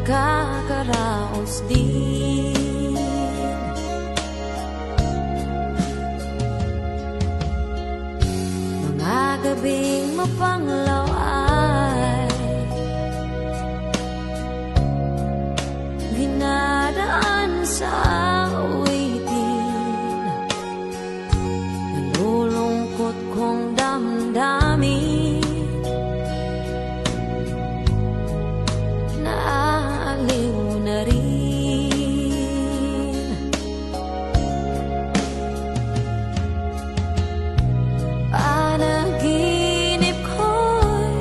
nagkakaraos din. Mga gabing mapanglaw ay dinadaan sa awitin. Nalulungkot kong damdamin, naaliw na rin. Panaginip ko'y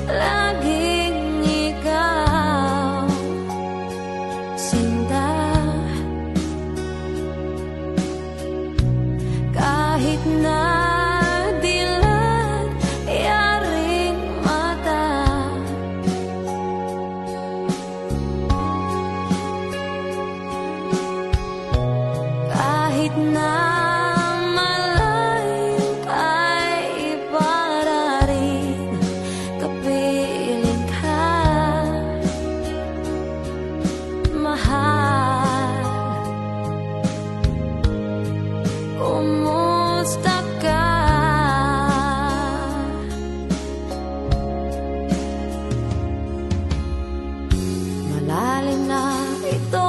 laging ikaw, sinta. Kahit na dilat yaring mata, kahit na malayo ay ipararin, kapiling ka, mahal. Kumusta ka? Malalim na ito